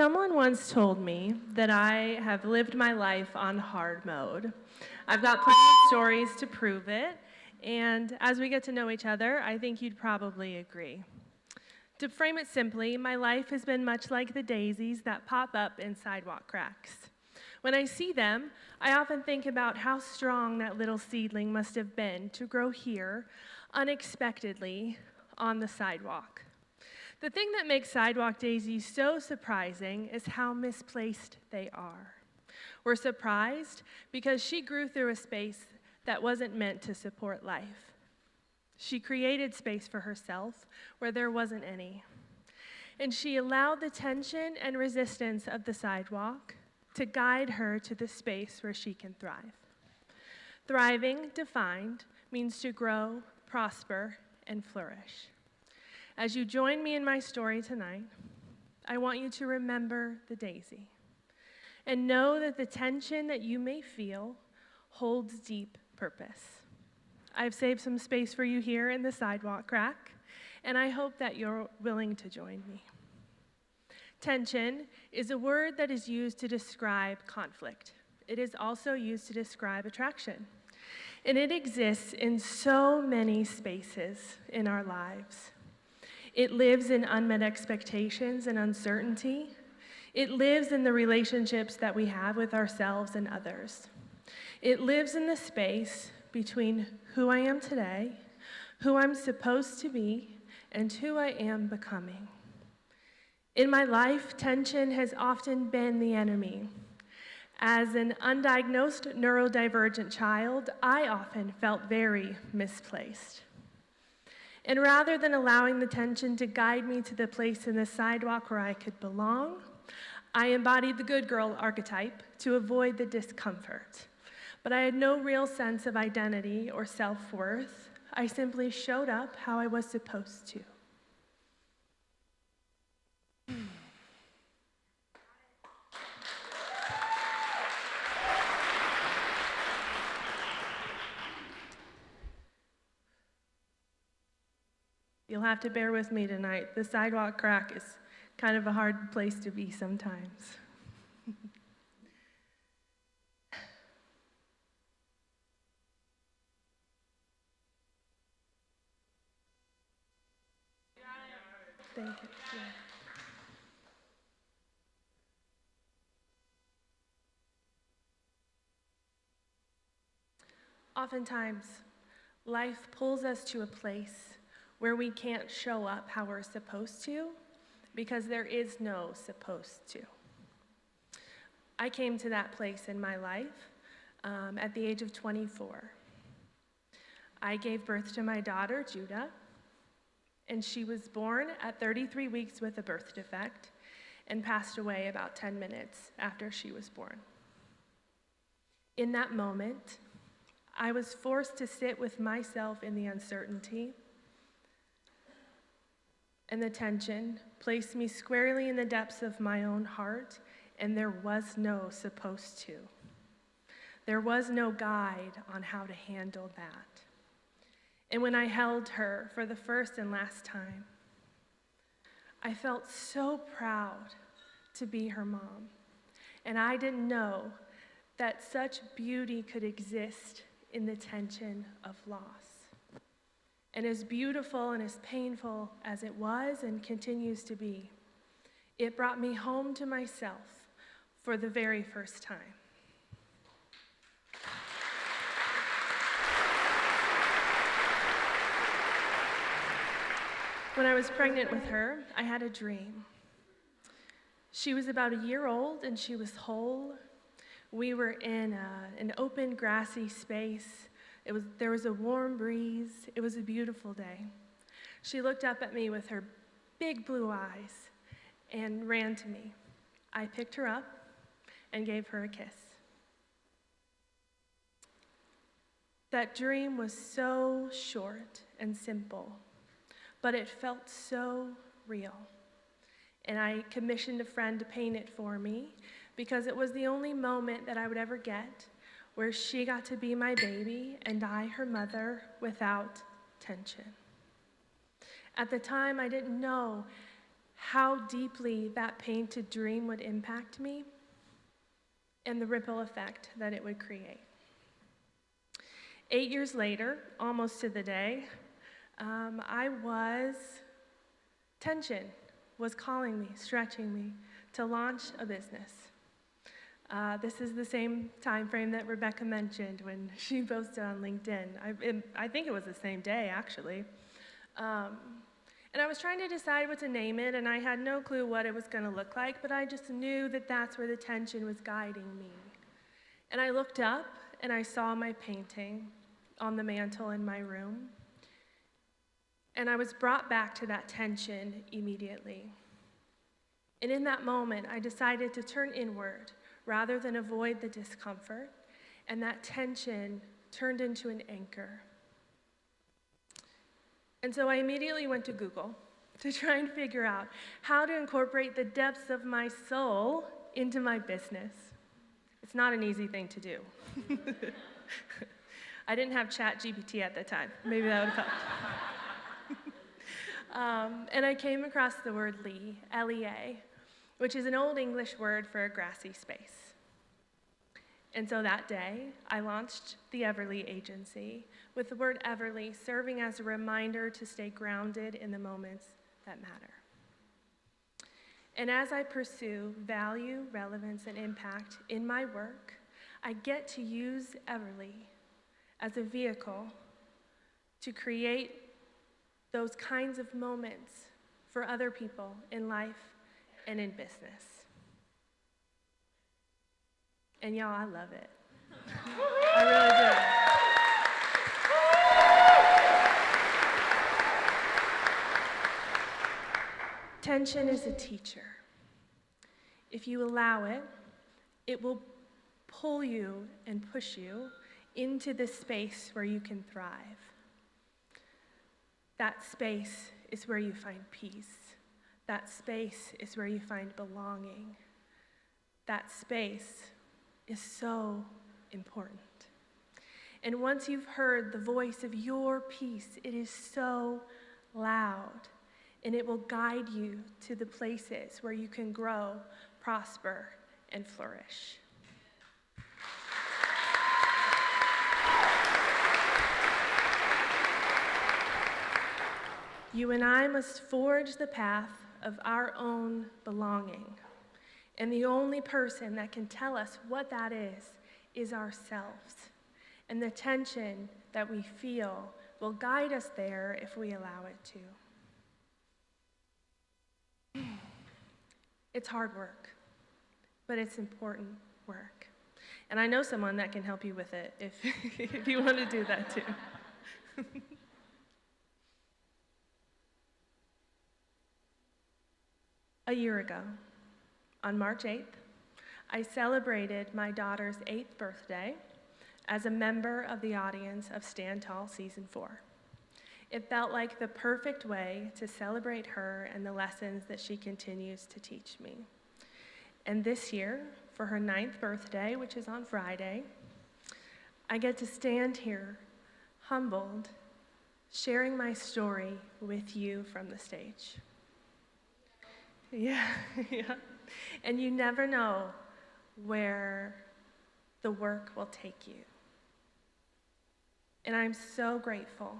Someone once told me that I have lived my life on hard mode. I've got plenty of stories to prove it, and as we get to know each other, I think you'd probably agree. To frame it simply, my life has been much like the daisies that pop up in sidewalk cracks. When I see them, I often think about how strong that little seedling must have been to grow here unexpectedly on the sidewalk. The thing that makes sidewalk daisies so surprising is how misplaced they are. We're surprised because she grew through a space that wasn't meant to support life. She created space for herself where there wasn't any. And she allowed the tension and resistance of the sidewalk to guide her to the space where she can thrive. Thriving, defined, means to grow, prosper, and flourish. As you join me in my story tonight, I want you to remember the daisy and know that the tension that you may feel holds deep purpose. I've saved some space for you here in the sidewalk crack, and I hope that you're willing to join me. Tension is a word that is used to describe conflict. It is also used to describe attraction, and it exists in so many spaces in our lives. It lives in unmet expectations and uncertainty. It lives in the relationships that we have with ourselves and others. It lives in the space between who I am today, who I'm supposed to be, and who I am becoming. In my life, tension has often been the enemy. As an undiagnosed neurodivergent child, I often felt very misplaced. And rather than allowing the tension to guide me to the place in the sidewalk where I could belong, I embodied the good girl archetype to avoid the discomfort. But I had no real sense of identity or self-worth. I simply showed up how I was supposed to. You'll have to bear with me tonight. The sidewalk crack is kind of a hard place to be sometimes. Thank you. Yeah. Oftentimes, life pulls us to a place where we can't show up how we're supposed to because there is no supposed to. I came to that place in my life at the age of 24. I gave birth to my daughter, Judah, and she was born at 33 weeks with a birth defect and passed away about 10 minutes after she was born. In that moment, I was forced to sit with myself in the uncertainty, and the tension placed me squarely in the depths of my own heart, and there was no supposed to. There was no guide on how to handle that. And when I held her for the first and last time, I felt so proud to be her mom. And I didn't know that such beauty could exist in the tension of loss. And as beautiful and as painful as it was and continues to be, it brought me home to myself for the very first time. When I was pregnant with her, I had a dream. She was about a year old and she was whole. We were in an open grassy space. There was a warm breeze. It was a beautiful day. She looked up at me with her big blue eyes and ran to me. I picked her up and gave her a kiss. That dream was so short and simple, but it felt so real. And I commissioned a friend to paint it for me because it was the only moment that I would ever get where she got to be my baby and I her mother without tension. At the time, I didn't know how deeply that painted dream would impact me and the ripple effect that it would create. 8 years later, almost to the day, tension was calling me, stretching me to launch a business. This is the same time frame that Rebekah mentioned when she posted on LinkedIn. I think it was the same day, actually. And I was trying to decide what to name it, and I had no clue what it was going to look like, but I just knew that that's where the tension was guiding me. And I looked up, and I saw my painting on the mantle in my room, and I was brought back to that tension immediately. And in that moment, I decided to turn inward rather than avoid the discomfort, and that tension turned into an anchor. And so I immediately went to Google to try and figure out how to incorporate the depths of my soul into my business. It's not an easy thing to do. I didn't have ChatGPT at the time. Maybe that would have helped. And I came across the word Lee, L-E-A, which is an old English word for a grassy space. And so that day, I launched the Everlea Agency, with the word Everlea serving as a reminder to stay grounded in the moments that matter. And as I pursue value, relevance, and impact in my work, I get to use Everlea as a vehicle to create those kinds of moments for other people in life and in business. And y'all, I love it. I really do. Tension is a teacher. If you allow it, it will pull you and push you into the space where you can thrive. That space is where you find peace. That space is where you find belonging. That space is so important. And once you've heard the voice of your peace, it is so loud, and it will guide you to the places where you can grow, prosper, and flourish. You and I must forge the path of our own belonging. And the only person that can tell us what that is ourselves. And the tension that we feel will guide us there if we allow it to. It's hard work, but it's important work. And I know someone that can help you with it if you want to do that too. A year ago, on March 8th, I celebrated my daughter's 8th birthday as a member of the audience of Stand Tall Season 4. It felt like the perfect way to celebrate her and the lessons that she continues to teach me. And this year, for her 9th birthday, which is on Friday, I get to stand here, humbled, sharing my story with you from the stage. Yeah. And you never know where the work will take you. And I'm so grateful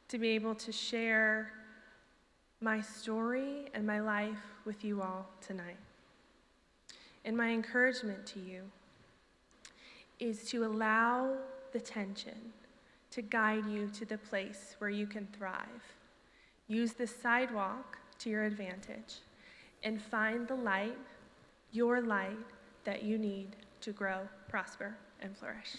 to be able to share my story and my life with you all tonight. And my encouragement to you is to allow the tension to guide you to the place where you can thrive. Use the sidewalk to your advantage and find the light, your light, that you need to grow, prosper, and flourish.